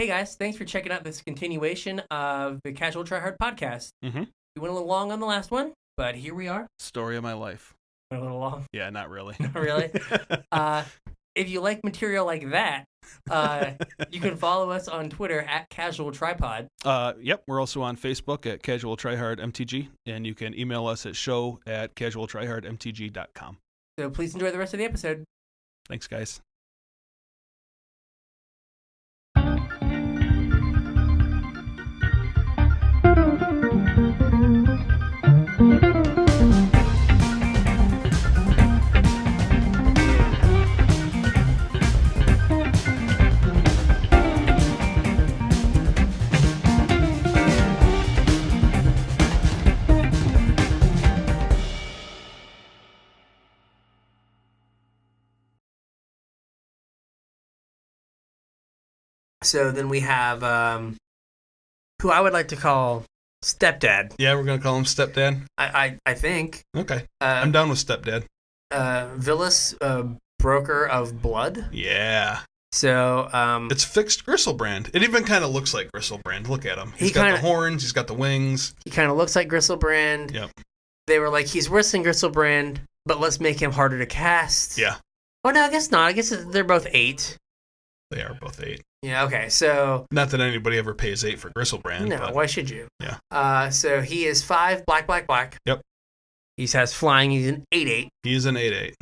Hey guys, thanks for checking out this continuation of the Casual Try Hard podcast. Mm-hmm. We went a little long on the last one, but here we are. Story of my life. Went a little long. Yeah, not really. Not really. If you like material like that, you can follow us on Twitter at Casual Tripod. Yep, we're also on Facebook at Casual Try Hard MTG, and you can email us at show@casualtryhardmtg.com. So please enjoy the rest of the episode. Thanks, guys. So then we have who I would like to call Stepdad. Yeah, we're going to call him Stepdad. I think. Okay. I'm down with Stepdad. Villas, broker of blood. Yeah. So it's fixed Gristlebrand. It even kind of looks like Gristlebrand. Look at him. He's got the horns. He's got the wings. He kind of looks like Gristlebrand. Yep. They were like, he's worse than Gristlebrand, but let's make him harder to cast. Yeah. Oh, no, I guess not. I guess they're both 8. They are both 8. Yeah, okay, so... Not that anybody ever pays 8 for Gristlebrand. No, but... why should you? Yeah. So he is 5, black, black, black. Yep. He has flying. He's an 8/8. He's an 8/8.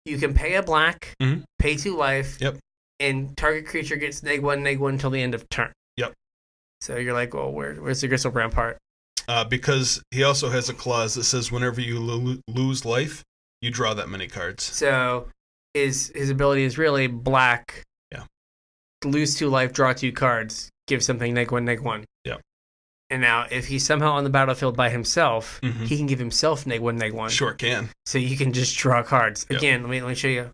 You can pay a black, pay 2 life. Yep. And target creature gets -1/-1 until the end of turn. Yep. So you're like, well, where's the Gristlebrand part? Because he also has a clause that says whenever you lose life, you draw that many cards. So his ability is really black. Yeah. Lose 2 life, draw 2 cards, give something -1/-1. Yep. And now, if he's somehow on the battlefield by himself, he can give himself -1/-1. Sure can. So you can just draw cards. Yep. Again, let me show you.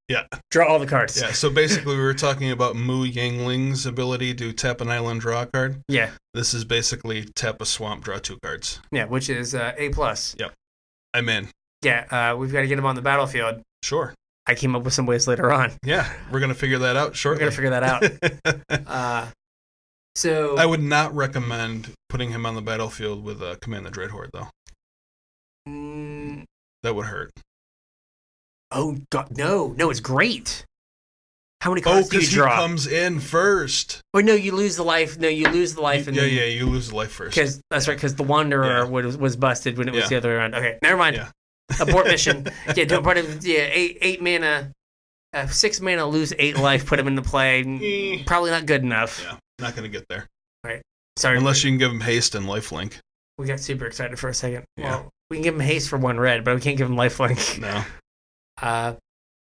Yeah. Draw all the cards. Yeah, so basically we were talking about Mu Yangling's ability to tap an island, draw a card. Yeah. This is basically tap a swamp, draw 2 cards. Yeah, which is A+. Yep. I'm in. Yeah, we've got to get him on the battlefield. Sure. I came up with some ways later on. Yeah, we're going to figure that out shortly. We're going to figure that out. So I would not recommend putting him on the battlefield with Command the Dread Horde, though. That would hurt. Oh, God, no, it's great. How many cards do you draw? He comes in first. Or no, you lose the life. No, you lose the life. You lose the life first. Because that's right. Because the Wanderer was busted when it was the other way around. Okay, never mind. Yeah. Abort mission. Yeah, don't put him. Yeah, 8 mana, 6 mana, lose 8 life. Put him into play. Probably not good enough. Yeah, not gonna get there. All right. Sorry. Unless you can give him haste and lifelink. We got super excited for a second. Yeah. Well, we can give him haste for 1 red, but we can't give him lifelink. No.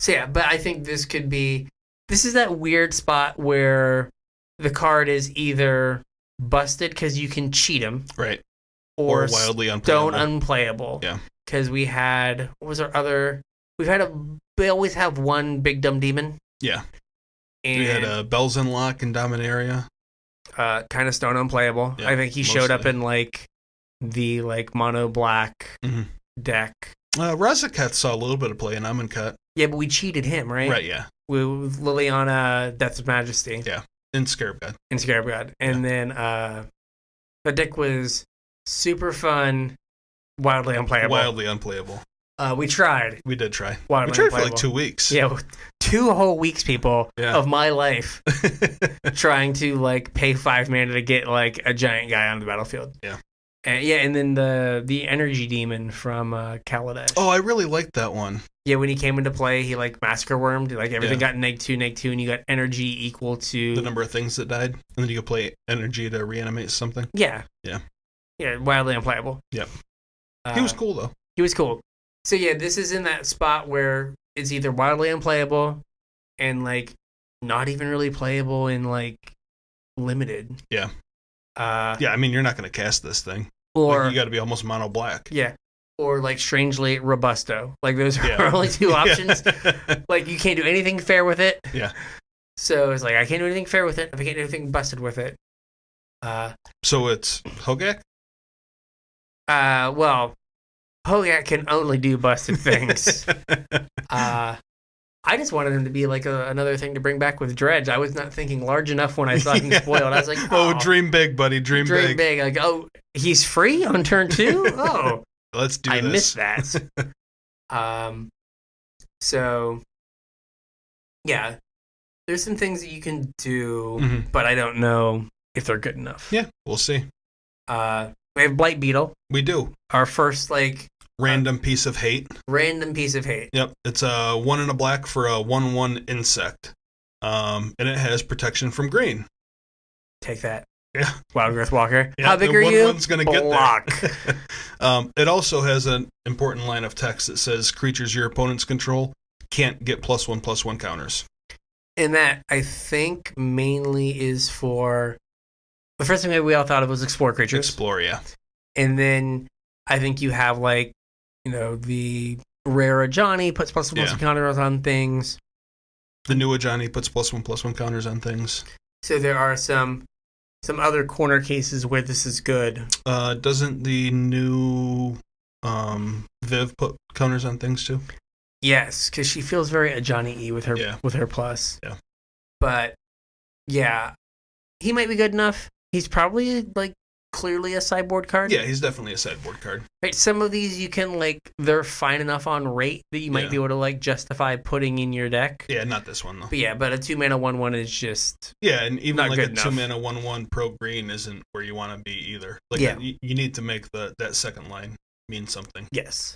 So yeah, but I think this could be. This is that weird spot where the card is either busted because you can cheat him, right, or wildly unplayable. Stone unplayable. Yeah, because we had what was our other? We always have one big dumb demon. Yeah, and we had Bells and Lock and Dominaria. Kind of stone unplayable. Yeah, I think he showed up in the mono black deck. Razaketh saw a little bit of play in Amonkhet. Yeah, but we cheated him, right? Right, yeah. With Liliana, Death of Majesty. Yeah, in Scarab God. And then the deck was super fun, wildly unplayable. We tried. We did try. Wildly we tried unplayable. for 2 weeks. Yeah, 2 whole weeks, people, of my life trying to pay 5 mana to get a giant guy on the battlefield. Yeah. And then the energy demon from Kaladesh. Oh, I really liked that one. Yeah, when he came into play, he Massacre Wormed. Everything got -2, and you got energy equal to the number of things that died, and then you could play energy to reanimate something. Yeah. Yeah. Yeah, wildly unplayable. Yep. He was cool though. He was cool. So yeah, this is in that spot where it's either wildly unplayable and not even really playable in limited. Yeah. I mean, you're not going to cast this thing. Or you got to be almost mono black. Yeah. Or strangely Robusto. Those are our only 2 options. You can't do anything fair with it. Yeah. So it's I can't do anything fair with it. If I can't do anything busted with it. So it's Hogak? Well, Hogak can only do busted things. I just wanted him to be like another thing to bring back with Dredge. I was not thinking large enough when I saw him spoiled. I was like, oh, dream big, buddy. Dream big. Like, oh, he's free on turn 2? Oh. Let's do this. I missed that. So, yeah. There's some things that you can do, but I don't know if they're good enough. Yeah, we'll see. We have Bite Beetle. We do. Our first, like... Random piece of hate. Random piece of hate. Yep. It's a 1 and a black for a 1/1 insect. And it has protection from green. Take that. Yeah. Wild Growth Walker. Yeah, how big are you? One's gonna Block. Get there. It also has an important line of text that says creatures your opponents control can't get +1/+1 counters. And that, I think, mainly is for... The first thing that we all thought of was explore creatures. Explore, yeah. And then I think you have, like, the rare Ajani puts +1/+1 counters on things. The new Ajani puts +1/+1 counters on things. So there are some other corner cases where this is good. Doesn't the new Viv put counters on things too? Yes, because she feels very Ajani-y with her plus. Yeah. But, yeah, he might be good enough. He's probably, like, clearly a sideboard card. Yeah, he's definitely a sideboard card. Right, some of these you can, like, they're fine enough on rate that you might be able to, like, justify putting in your deck. Yeah, not this one, though. But a 2-mana 1/1 is just... Yeah, and even like a enough. 2-mana 1/1 pro green isn't where you want to be either. Like, you need to make that second line mean something. Yes.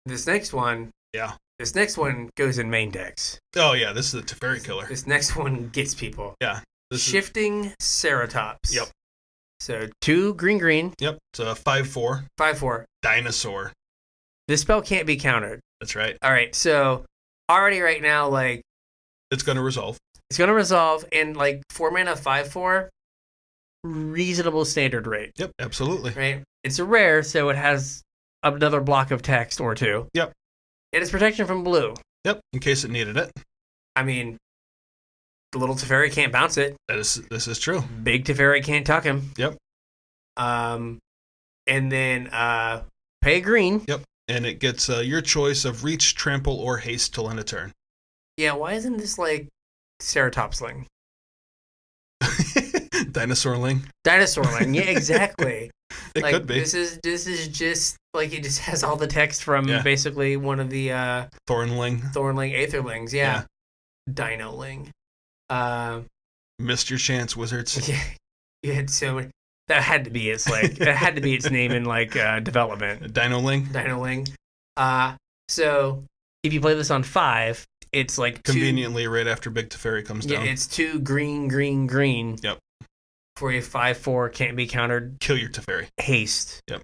This next one... Yeah. This next one goes in main decks. Oh, yeah, this is the Teferi killer. This next one gets people. Yeah. Shifting Ceratops. Yep. So 2 green. Yep. It's a 5/4. 5/4. Dinosaur. This spell can't be countered. That's right. All right. So already right now, like, it's going to resolve. It's going to resolve, and like 4 mana 5/4, reasonable standard rate. Yep. Absolutely. Right. It's a rare, so it has another block of text or 2. Yep. It has protection from blue. Yep. In case it needed it. I mean, the little Teferi can't bounce it. This is true. Big Teferi can't tuck him. Yep. And then pay green. Yep. And it gets your choice of reach, trample, or haste till end of turn. Yeah, why isn't this like Ceratops Ling? Dinosaur Ling. Dinosaur Ling. Yeah, exactly. It like, could be. This is just like it just has all the text from basically one of the Thornling, Aetherlings. Yeah. Dino Ling. Missed your chance, wizards. Yeah, you had so many. That had to be its name in like development. Dino Ling. So if you play this on 5, it's like conveniently right after Big Teferi comes down. Yeah, it's 2 green. Yep. For a 5/4 can't be countered. Kill your Teferi. Haste. Yep.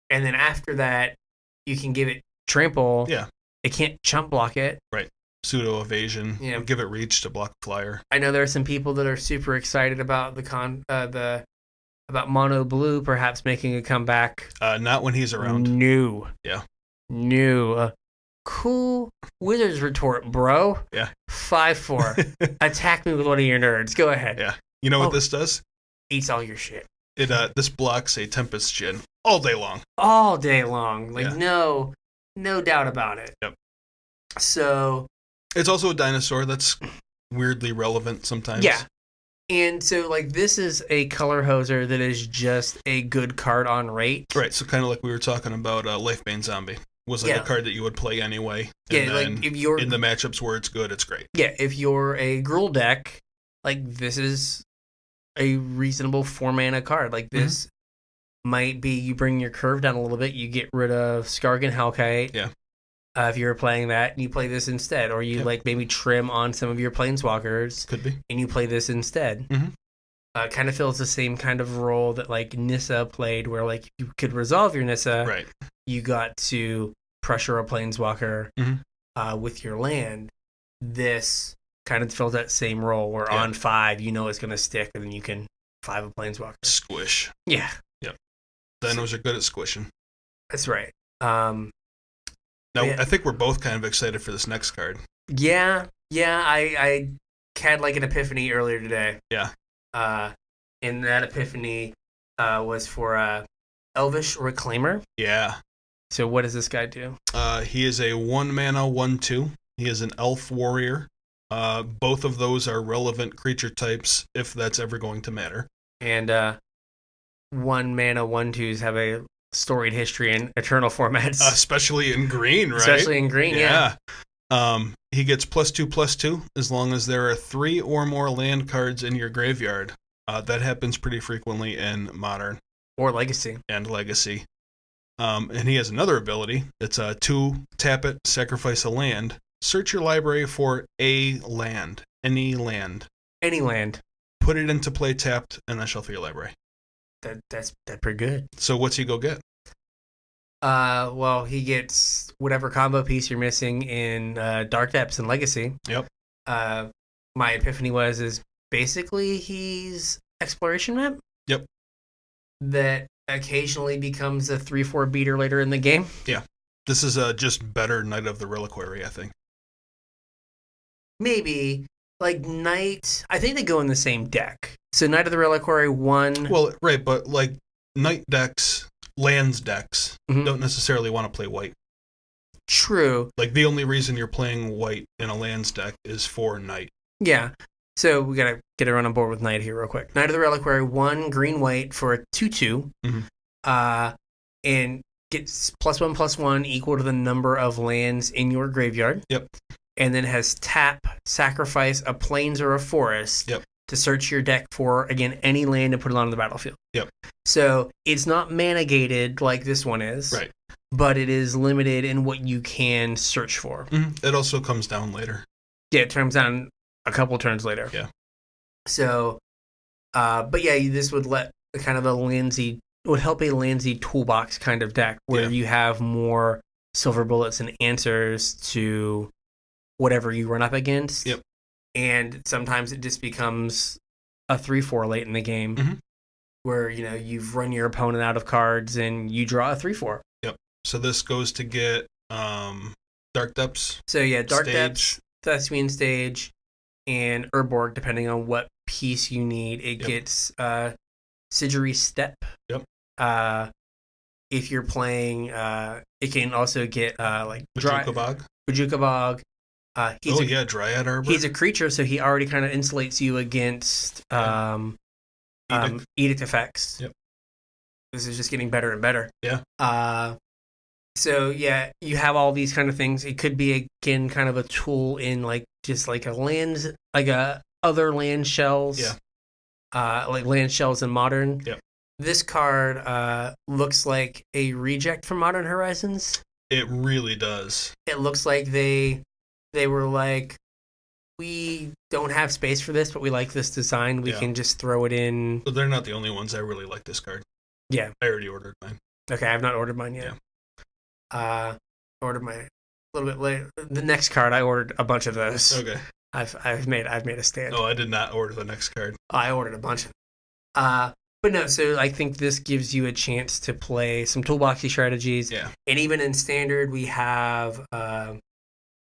And then after that, you can give it trample. Yeah. It can't chump block it. Right. Pseudo evasion. Yeah. Give it reach to block flyer. I know there are some people that are super excited about about mono blue perhaps making a comeback. Not when he's around. New. Yeah. New. Cool Wizards retort, bro. Yeah. 5/4. Attack me with one of your nerds. Go ahead. Yeah. You know what this does? Eats all your shit. This blocks a Tempest Djinn all day long. All day long. Like no doubt about it. Yep. So it's also a dinosaur that's weirdly relevant sometimes. Yeah. And so like this is a color hoser that is just a good card on rate. Right. So kind of like we were talking about Lifebane Zombie. Was like a card that you would play anyway. And like if you're in the matchups where it's good, it's great. Yeah, if you're a Gruul deck, like this is a reasonable 4-mana card. Like this might be you bring your curve down a little bit, you get rid of Skargan Hellkite. Yeah. If you're playing that, you play this instead, or you like maybe trim on some of your planeswalkers. Could be. And you play this instead. Mm-hmm. Kind of fills the same kind of role that like Nissa played, where like you could resolve your Nissa. Right. You got to pressure a planeswalker with your land. This kind of fills that same role where on 5 you know it's going to stick, and then you can 5 a planeswalker. Squish. Yeah. Yep. Dinos are good at squishing. That's right. Now, I think we're both kind of excited for this next card. Yeah. I had like an epiphany earlier today. Yeah. And that epiphany was for ElvishReclaimer. Yeah. So what does this guy do? He is a 1-mana 1/2. He is an elf warrior. Both of those are relevant creature types, if that's ever going to matter. And 1-mana 1/2s have a storied history in Eternal formats. Especially in green, right? Especially in green, yeah. He gets +2/+2 as long as there are 3 or more land cards in your graveyard. That happens pretty frequently in Modern. Or Legacy. And Legacy. And he has another ability. It's 2, tap it, sacrifice a land. Search your library for a land. Any land. Any land. Put it into play tapped, and then shuffle your library. That's pretty good. So what's he go get? Well, he gets whatever combo piece you're missing in Dark Depths and Legacy. Yep. My epiphany is basically he's Exploration Map. Yep. That occasionally becomes a 3/4 beater later in the game. Yeah. This is just better Knight of the Reliquary, I think. Maybe. Like Knight, I think they go in the same deck. So Knight of the Reliquary 1. Well, right, but like Knight decks, lands decks, Mm-hmm. don't necessarily want to play white. True. Like the only reason you're playing white in a lands deck is for Knight. Yeah. So we gotta get everyone on board with Knight here real quick. Knight of the Reliquary 1 green-white for a 2/2. Mm-hmm. And gets +1/+1 equal to the number of lands in your graveyard. Yep. And then has tap, sacrifice a plains or a forest to search your deck for, again, any land and put it on the battlefield. Yep. So it's not mana gated like this one is. Right. But it is limited in what you can search for. Mm-hmm. It also comes down later. Yeah, it turns down a couple turns later. Yeah. So, but yeah, this would let kind of a Landsy, would help a Landsy toolbox kind of deck where you have more silver bullets and answers to whatever you run up against. Yep. And sometimes it just becomes a 3/4 late in the game where, you've run your opponent out of cards and you draw a 3/4. Yep. So this goes to get Dark Depths. So yeah, Dark Stage. Depths, Thespian Stage, and Urborg, depending on what piece you need. It gets Sigilary Step. Yep. If you're playing, it can also get Bajuka Bog. Bajuka Bog. Dryad Arbor. He's a creature, so he already kind of insulates you against edict effects. Yep. This is just getting better and better. Yeah. So yeah, you have all these kind of things. It could be again kind of a tool in just like a land, like a other land shells. Yeah. Like land shells in Modern. Yep. This card looks like a reject from Modern Horizons. It really does. It looks like they were like, we don't have space for this, but we like this design. We can just throw it in. But they're not the only ones. I really like this card. Yeah. I already ordered mine. Okay, I have not ordered mine yet. Yeah. Ordered my a little bit later. The next card, I ordered a bunch of those. Okay. I've made a stand. No, I did not order the next card. I ordered a bunch of but no, so I think this gives you a chance to play some toolboxy strategies. Yeah. And even in Standard, we have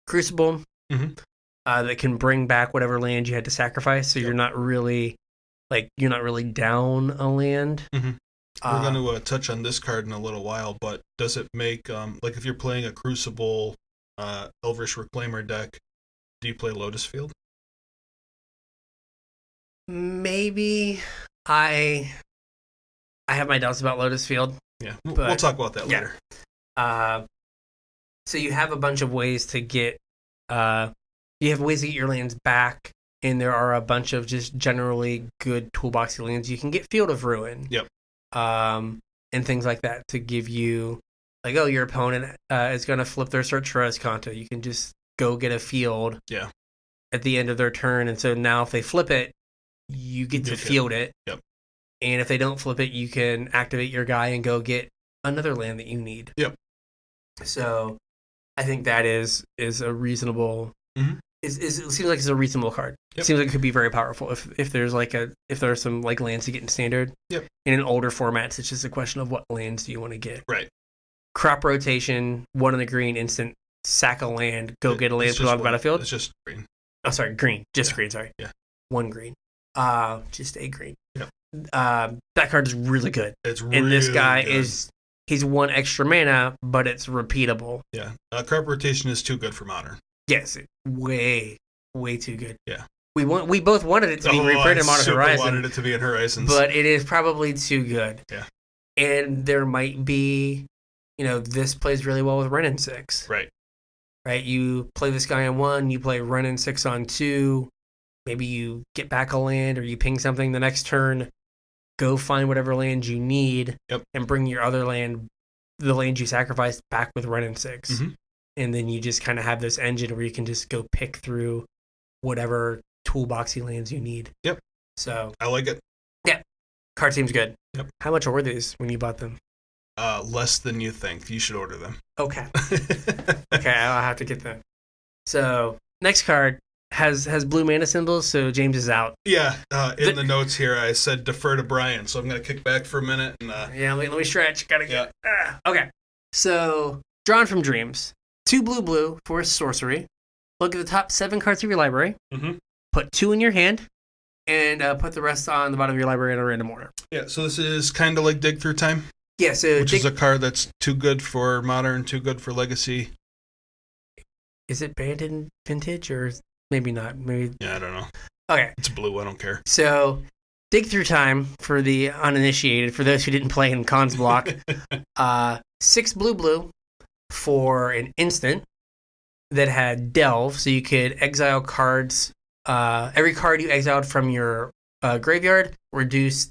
Crucible that can bring back whatever land you had to sacrifice. So you're not really down a land. Mm-hmm. We're going to touch on this card in a little while, but does it make, if you're playing a Crucible ElvishReclaimer deck, do you play Lotus Field? Maybe. I have my doubts about Lotus Field. Yeah, we'll talk about that later. So you have a bunch of ways to get, your lands back, and there are a bunch of just generally good toolboxy lands. You can get Field of Ruin. Yep. And things like that to give you, your opponent is going to flip their search for Esconto. You can just go get a field. Yeah. At the end of their turn, and so now if they flip it, you get to field it. Yep. And if they don't flip it, you can activate your guy and go get another land that you need. Yep. So I think that is a reasonable. Mm-hmm. It seems like it's a reasonable card. Yep. It seems like it could be very powerful if there are some lands to get in Standard. Yep. And in older formats, it's just a question of what lands do you want to get. Right. Crop rotation, 1 in the green, instant, sack a land, go get a land, put it on the battlefield. It's just green. Oh, sorry, green. Just green, sorry. Yeah. 1 green. Just a green. Yep. That card is really good. It's really and this guy good. is he's 1 extra mana, but it's repeatable. Yeah. Card rotation is too good for Modern. Yes, way too good. Yeah. We both wanted it to be reprinted in Modern Horizons. Wanted it to be in Horizons. But it is probably too good. Yeah. And there might be, this plays really well with Wrenn and 6. Right. Right? You play this guy on 1, you play Wrenn and 6 on 2. Maybe you get back a land or you ping something the next turn. Go find whatever land you need and bring your other land, the land you sacrificed, back with Wrenn and 6. Mm-hmm. And then you just kind of have this engine where you can just go pick through whatever toolboxy lands you need. Yep. So I like it. Yeah. Card seems good. Yep. How much were these when you bought them? Less than you think. You should order them. Okay. Okay, I'll have to get them. So next card has blue mana symbols, so James is out. Yeah. In the notes here, I said defer to Bryan, so I'm going to kick back for a minute. And yeah, let me stretch. Gotta get. Okay. So Drawn from Dreams. 2 blue for a sorcery. Look at the top 7 cards of your library. Mm-hmm. Put 2 in your hand, and put the rest on the bottom of your library in a random order. Yeah, so this is kind of like Dig Through Time. Yeah, so which is a card that's too good for Modern, too good for Legacy. Is it banned in Vintage, or maybe not? Maybe. Yeah, I don't know. Okay. It's blue. I don't care. So, Dig Through Time for the uninitiated, for those who didn't play in Cons block. 6 blue for an instant that had Delve, so you could exile cards. Every card you exiled from your graveyard reduced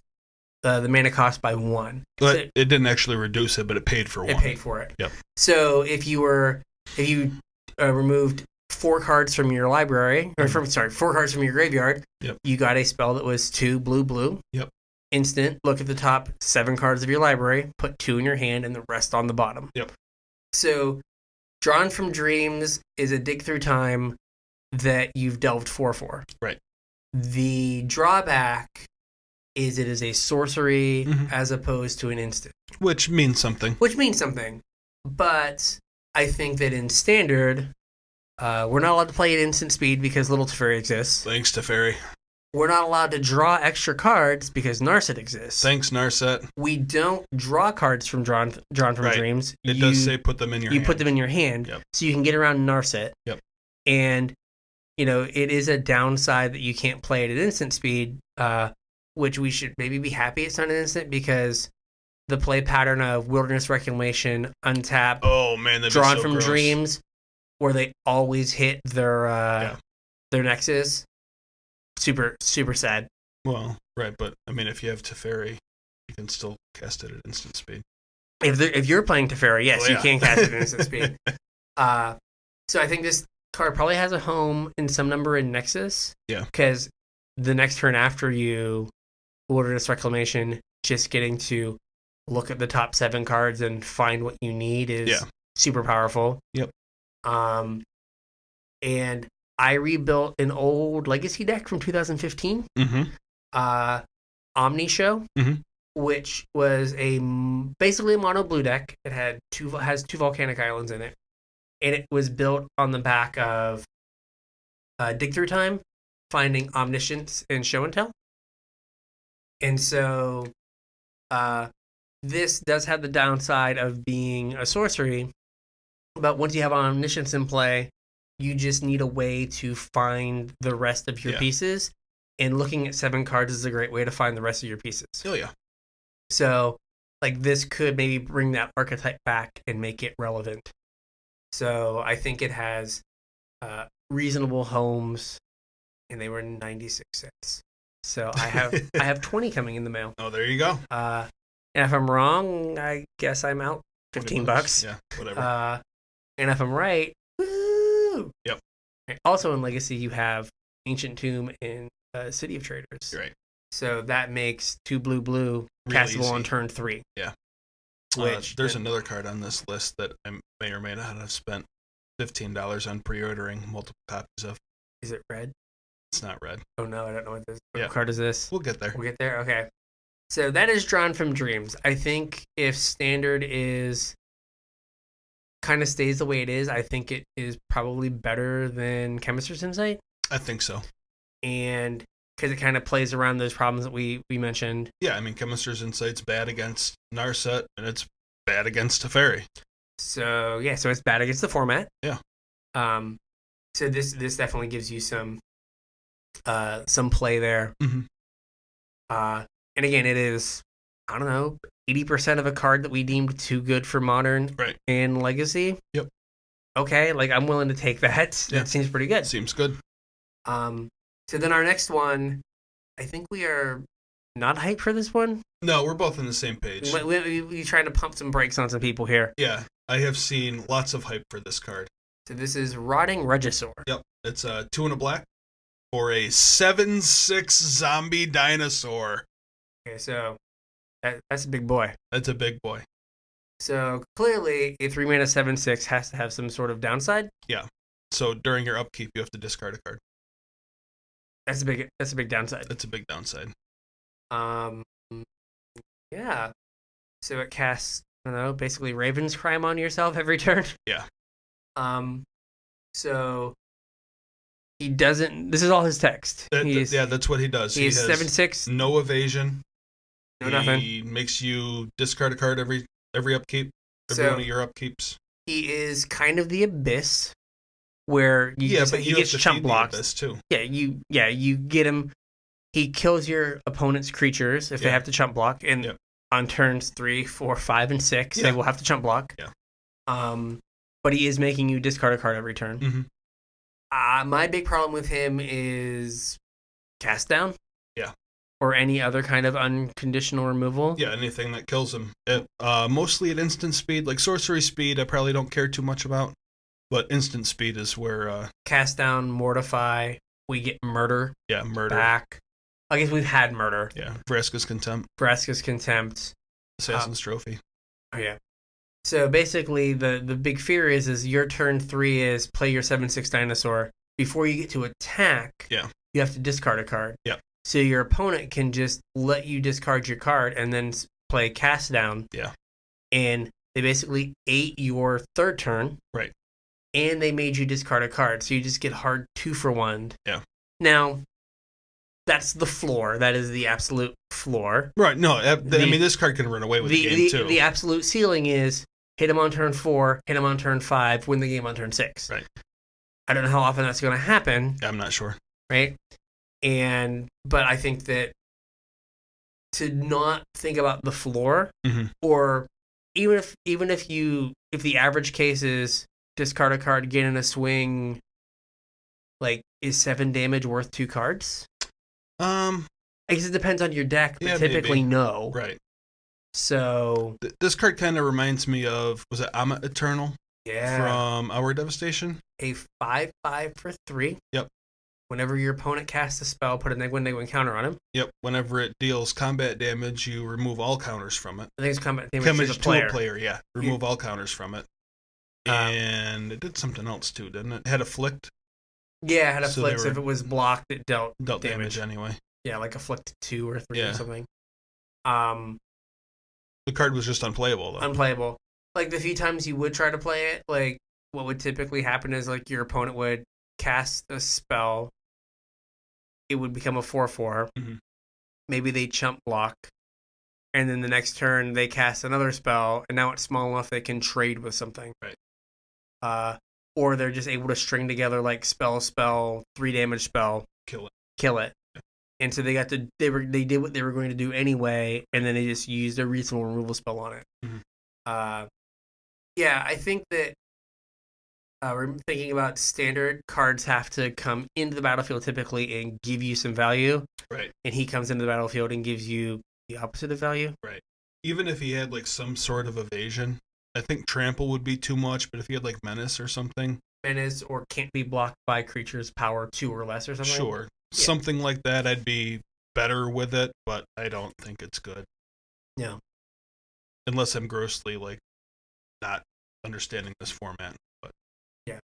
the mana cost by 1. But so, it didn't actually reduce it, but it paid for 1. It paid for it. Yep. So if you removed 4 cards from your library, or 4 cards from your graveyard, you got a spell that was 2 blue. Yep. Instant. Look at the top 7 cards of your library. Put 2 in your hand, and the rest on the bottom. Yep. So, Drawn from Dreams is a Dig Through Time that you've delved 4 for. Right. The drawback is it is a sorcery as opposed to an instant. Which means something. But I think that in Standard, we're not allowed to play at instant speed because Little Teferi exists. Thanks, Teferi. We're not allowed to draw extra cards because Narset exists. Thanks, Narset. We don't draw cards from Drawn from Dreams. It does say put them in your hand. You put them in your hand, so you can get around Narset. Yep. And, it is a downside that you can't play it at instant speed, which we should maybe be happy it's not an instant, because the play pattern of Wilderness Reclamation, untap, Drawn so from gross. Dreams, where they always hit their Nexus, super, super sad. Well, right, but I mean, if you have Teferi, you can still cast it at instant speed. If you're playing Teferi, yes, you can cast it at instant speed. So I think this card probably has a home in some number in Nexus. Yeah. Because the next turn after you, Wilderness Reclamation, just getting to look at the top 7 cards and find what you need is super powerful. Yep. And I rebuilt an old Legacy deck from 2015. Omni Show, which was basically a mono blue deck. It has 2 volcanic islands in it. And it was built on the back of Dig Through Time, finding Omniscience and Show and Tell. And so this does have the downside of being a sorcery, but once you have Omniscience in play, you just need a way to find the rest of your pieces, and looking at 7 cards is a great way to find the rest of your pieces. Oh, yeah. So, this could maybe bring that archetype back and make it relevant. So, I think it has reasonable homes, and they were 96 cents. So, I have 20 coming in the mail. Oh, there you go. And if I'm wrong, I guess I'm out $15. Yeah, whatever. And if I'm right, woo! Yep. Also in Legacy, you have Ancient Tomb and City of Traders. You're right. So that makes 2 blue Real castable easy. on turn 3. Yeah. Which there's another card on this list that I may or may not have spent $15 on pre-ordering multiple copies of. Is it red? It's not red. Oh no, I don't know what this. What card is this? We'll get there. We'll get there. Okay. So that is Drawn from Dreams. I think if Standard is kind of stays the way it is, I think it is probably better than Chemist's Insight. I think so. And because it kind of plays around those problems that we mentioned. Yeah, I mean, Chemist's Insight's bad against Narset, and it's bad against Teferi. So it's bad against the format. Yeah. So this definitely gives you some play there. Mm-hmm. And again, it is, I don't know, 80% of a card that we deemed too good for Modern and Legacy. Yep. Okay, like I'm willing to take that. Yeah. That seems pretty good. Seems good. So then our next one, I think we are not hyped for this one. No, we're both on the same page. We're trying to pump some brakes on some people here. Yeah, I have seen lots of hype for this card. So this is Rotting Regisaur. Yep, it's 2 and a black for a 7/6 zombie dinosaur. Okay, so that's a big boy. That's a big boy. So clearly, a 3-mana 7/6 has to have some sort of downside. Yeah. So during your upkeep, you have to discard a card. That's a big downside. That's a big downside. Yeah. So it casts, I don't know, basically Raven's Crime on yourself every turn. Yeah. So he doesn't. This is all his text. That's what he does. He has 7/6. No evasion. No nothing. He makes you discard a card every upkeep. Every one of your upkeeps. He is kind of the Abyss, where he gets chump blocks too. Yeah, you get him. He kills your opponent's creatures if they have to chump block, and on turns 3, 4, 5, and 6, they will have to chump block. Yeah. But he is making you discard a card every turn. Mm-hmm. My big problem with him is cast down. Yeah. Or any other kind of unconditional removal. Yeah, anything that kills him. Mostly at instant speed, like sorcery speed. I probably don't care too much about. But instant speed is where... Cast down, mortify, we get murder. Yeah, murder. Back. I guess we've had murder. Yeah, Vraska's Contempt. Assassin's Trophy. Oh, yeah. So basically, the big fear is your turn 3 is play your 7/6 dinosaur. Before you get to attack, you have to discard a card. Yeah. So your opponent can just let you discard your card and then play cast down. Yeah. And they basically ate your third turn. Right. And they made you discard a card. So you just get hard 2-for-1. Yeah. Now, that's the floor. That is the absolute floor. Right. No, I mean, this card can run away with the game, too. The absolute ceiling is hit him on turn 4, hit him on turn 5, win the game on turn 6. Right. I don't know how often that's going to happen. I'm not sure. Right? But I think that to not think about the floor, or even if the average case is discard a card, get in a swing, like, is 7 damage worth 2 cards? I guess it depends on your deck, but typically maybe. No. Right. So this card kind of reminds me of, was it Amma Eternal? Yeah. From Our Devastation? A 5/5 for 3. Yep. Whenever your opponent casts a spell, put a -1/-1 counter on him. Yep. Whenever it deals combat damage, you remove all counters from it. I think it's combat damage to a player, yeah. Remove all counters from it. And it did something else too, didn't it? It had Afflict. Yeah, it had Afflict. So if it was blocked, it dealt damage anyway. Yeah, like Afflict 2 or 3 or something. The card was just unplayable, though. Unplayable. Like, the few times you would try to play it, like, what would typically happen is, like, your opponent would cast a spell. It would become a 4/4. Maybe they chump block. And then the next turn, they cast another spell, and now it's small enough they can trade with something. Right. Or they're just able to string together, like, spell, 3 damage spell. Kill it. Yeah. And so they did what they were going to do anyway, and then they just used a reasonable removal spell on it. Yeah, I think that we're thinking about standard cards have to come into the battlefield typically and give you some value. Right. And he comes into the battlefield and gives you the opposite of value. Right. Even if he had like some sort of evasion, I think trample would be too much, but if he had like menace or something. Menace or can't be blocked by creatures power 2 or less or something. Sure. Yeah. Something like that, I'd be better with it, but I don't think it's good. Yeah. Unless I'm grossly like not understanding this format. But yeah.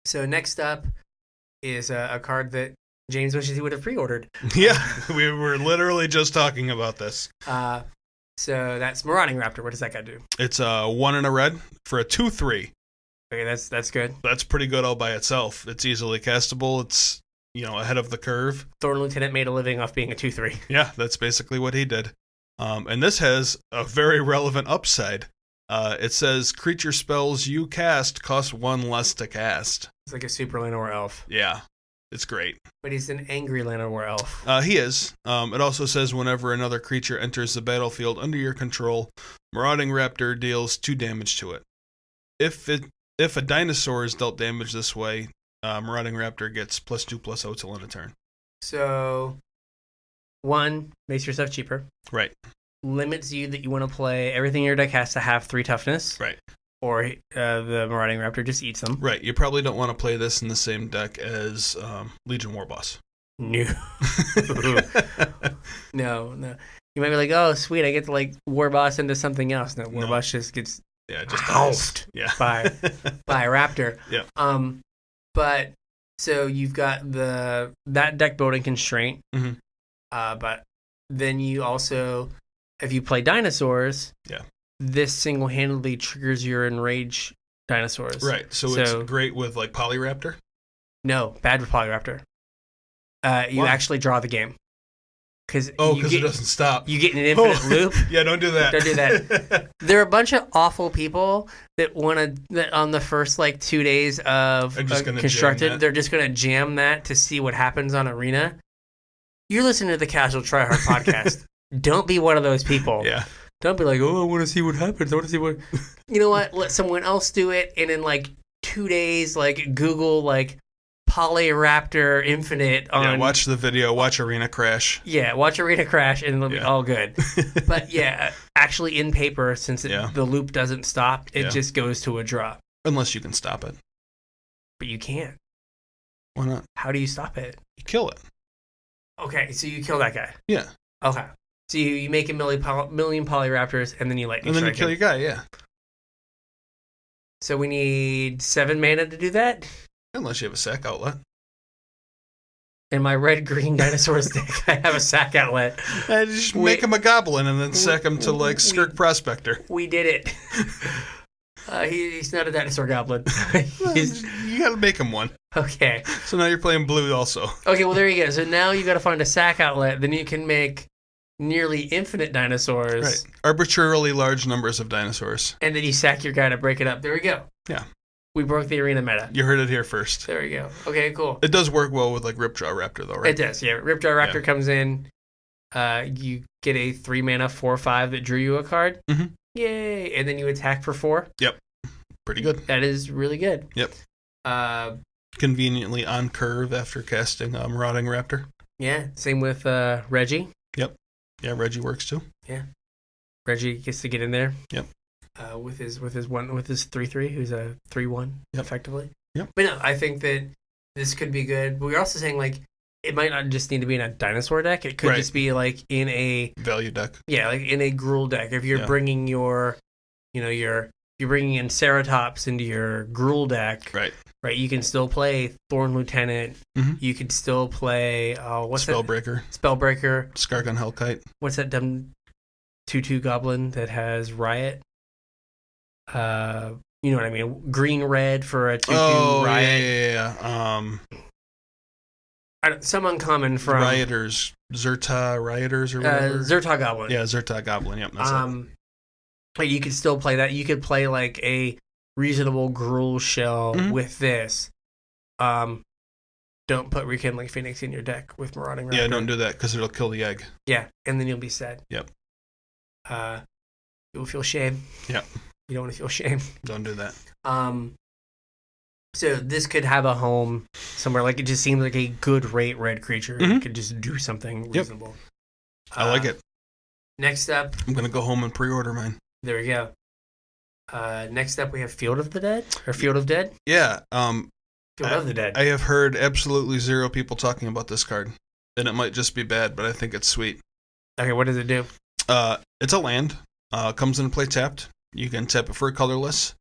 So next up is a card that James wishes he would have pre-ordered. Yeah, we were literally just talking about this. So that's Marauding Raptor. What does that guy do? It's a 1 and a red for a 2/3. Okay, that's good. That's pretty good all by itself. It's easily castable. It's, ahead of the curve. Thorn Lieutenant made a living off being a 2/3. Yeah, that's basically what he did. And this has a very relevant upside. It says creature spells you cast cost 1 less to cast. It's like a super Llanowar elf. Yeah, it's great. But he's an angry Llanowar elf. He is. It also says whenever another creature enters the battlefield under your control, Marauding Raptor deals 2 damage to it. If a dinosaur is dealt damage this way, Marauding Raptor gets +2/+0 till end of turn. So, 1, makes your stuff cheaper. Right. Limits you that you want to play. Everything in your deck has to have 3 toughness. Right. Or the Marauding Raptor just eats them. Right. You probably don't want to play this in the same deck as Legion Warboss. No. No. You might be like, oh, sweet, I get to like Warboss into something else. No, Warboss just gets housed by a Raptor. Yeah. But so you've got that deck building constraint. Mm-hmm. But then you also, if you play dinosaurs, this single-handedly triggers your enrage dinosaurs. Right. So it's great with like Polyraptor? No, bad with Polyraptor. You actually draw the game. Because it doesn't stop. You get an infinite loop. Yeah, don't do that. Don't do that. There are a bunch of awful people that that on the first like 2 days of constructed, they're just going to jam that to see what happens on Arena. You're listening to the Casual Try Hard podcast. Don't be one of those people. Yeah. Don't be like, oh, I want to see what happens. I want to see what. You know what? Let someone else do it, and in like 2 days, like Google like Polyraptor Infinite on. Yeah, watch the video. Watch Arena Crash. Yeah, watch Arena Crash, and it'll be all good. But yeah, actually in paper, since the loop doesn't stop, it just goes to a draw. Unless you can stop it. But you can't. Why not? How do you stop it? You kill it. Okay, so you kill that guy. Yeah. Okay. So you make a million Polyraptors, and then you lightning strike and then you kill your guy, yeah. So we need 7 mana to do that? Unless you have a sack outlet. In my red-green dinosaurs deck, I have a sack outlet. Just make him a goblin and then sack him to, like, Skirk Prospector. We did it. He's not a dinosaur goblin. You gotta make him one. Okay. So now you're playing blue also. Okay, well, there you go. So now you gotta find a sack outlet. Then you can make nearly infinite dinosaurs. Right. Arbitrarily large numbers of dinosaurs. And then you sack your guy to break it up. There we go. Yeah. We broke the arena meta. You heard it here first. There we go. Okay, cool. It does work well with like Ripjaw Raptor though, right? It does, yeah. Ripjaw Raptor comes in. You get a 3 mana 4/5 that drew you a card. Mm-hmm. Yay! And then you attack for 4. Yep. Pretty good. That is really good. Yep. Conveniently on curve after casting Marauding Raptor. Yeah. Same with Reggie. Yep. Yeah, Reggie works too. Yeah. Reggie gets to get in there. Yep. With his 3/3, who's a 3/1 effectively. Yep. But no, I think that this could be good. But we're also saying like it might not just need to be in a dinosaur deck. It could just be like in a value deck. Yeah, like in a Gruul deck. If you're bringing you're bringing in Ceratops into your Gruul deck. Right. Right. You can still play Thorn Lieutenant. Mm-hmm. You could still play what's Spellbreaker. that? Spellbreaker. Skargon Hellkite. What's that dumb 2/2 goblin that has Riot? You know what I mean? Green red for a 2/2 Riot. Yeah. Some uncommon from Rioters, Rioters or whatever. Zerta Goblin. Yeah, Zerta Goblin. Yep. That's like you could still play that. You could play like a reasonable Gruul shell with this. Don't put Rekindling Phoenix in your deck with Marauding Raptor. Yeah, don't do that because it'll kill the egg. Yeah, and then you'll be sad. Yep. You'll feel shame. Yep. You don't want to feel shame. Don't do that. So this could have a home somewhere. Like it just seems like a good rate red creature. It could just do something reasonable. I like it. Next up, I'm gonna go home and pre-order mine. There we go. Next up, we have Field of the Dead or Field of Dead. Yeah. Field of the Dead. I have heard absolutely zero people talking about this card, and it might just be bad, but I think it's sweet. Okay, what does it do? It's a land. Comes into play tapped. You can tap it for colorless.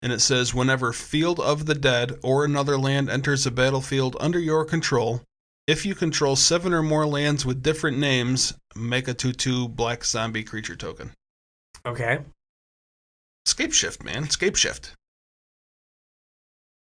And it says, whenever Field of the Dead or another land enters a battlefield under your control, if you control 7 or more lands with different names, make a 2/2 black zombie creature token. Okay. Scape Shift, man. Scape Shift.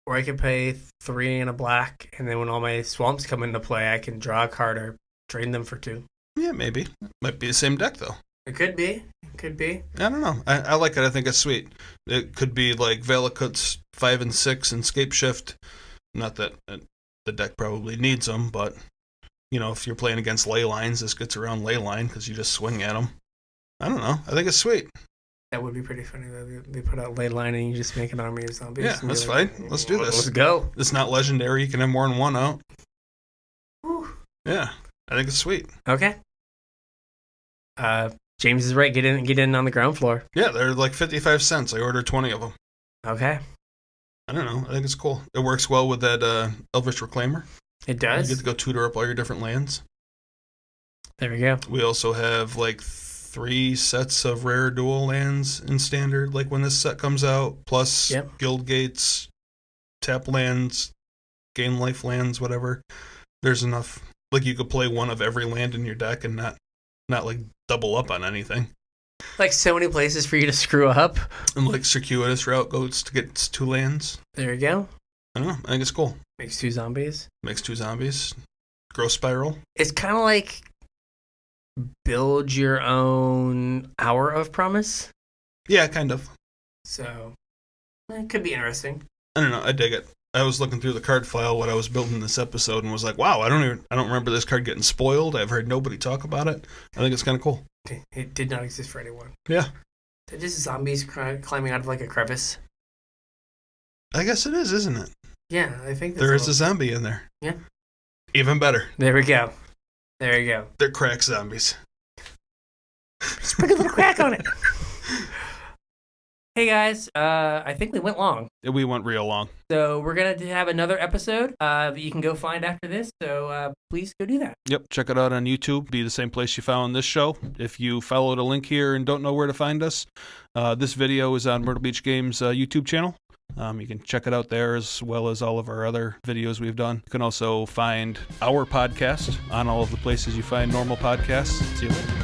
Or I could pay 3 and a black, and then when all my swamps come into play, I can draw a card or drain them for 2. Yeah, maybe. Might be the same deck, though. It could be. It could be. I don't know. I like it. I think it's sweet. It could be like Valakut's 5 and 6 and Scape Shift. Not that the deck probably needs them, but if you're playing against ley lines, this gets around ley line because you just swing at them. I don't know. I think it's sweet. That would be pretty funny though. They put out ley line and you just make an army of zombies. Yeah, that's fine. Let's do this. Let's go. It's not legendary. You can have more than one out. Whew. Yeah, I think it's sweet. Okay. James is right. Get in on the ground floor. Yeah, they're like 55 cents. I ordered 20 of them. Okay. I don't know. I think it's cool. It works well with that ElvishReclaimer. It does. You get to go tutor up all your different lands. There we go. We also have like 3 sets of rare dual lands in standard, like when this set comes out, plus guild gates, tap lands, gain life lands, whatever. There's enough. Like you could play one of every land in your deck and not like double up on anything. Like so many places for you to screw up. And like circuitous route goes to get 2 lands. There you go. I don't know. I think it's cool. Makes 2 zombies. Growth spiral. It's kind of like build your own Hour of Promise. Yeah, kind of. So it could be interesting. I don't know. I dig it. I was looking through the card file when I was building this episode and was like, wow, I don't remember this card getting spoiled. I've heard nobody talk about it. I think it's kind of cool. It did not exist for anyone. Yeah. They're just zombies climbing out of like a crevice. I guess it is, isn't it? Yeah, I think there is a zombie in there. Yeah. Even better. There we go. There you go. They're crack zombies. Sprinkle a little crack on it. Hey guys, I think we went long. We went real long. So we're going to have another episode that you can go find after this. So please go do that. Yep, check it out on YouTube. Be the same place you found this show. If you followed a link here and don't know where to find us, this video is on Myrtle Beach Games YouTube channel. You can check it out there as well as all of our other videos we've done. You can also find our podcast on all of the places you find normal podcasts. See you later.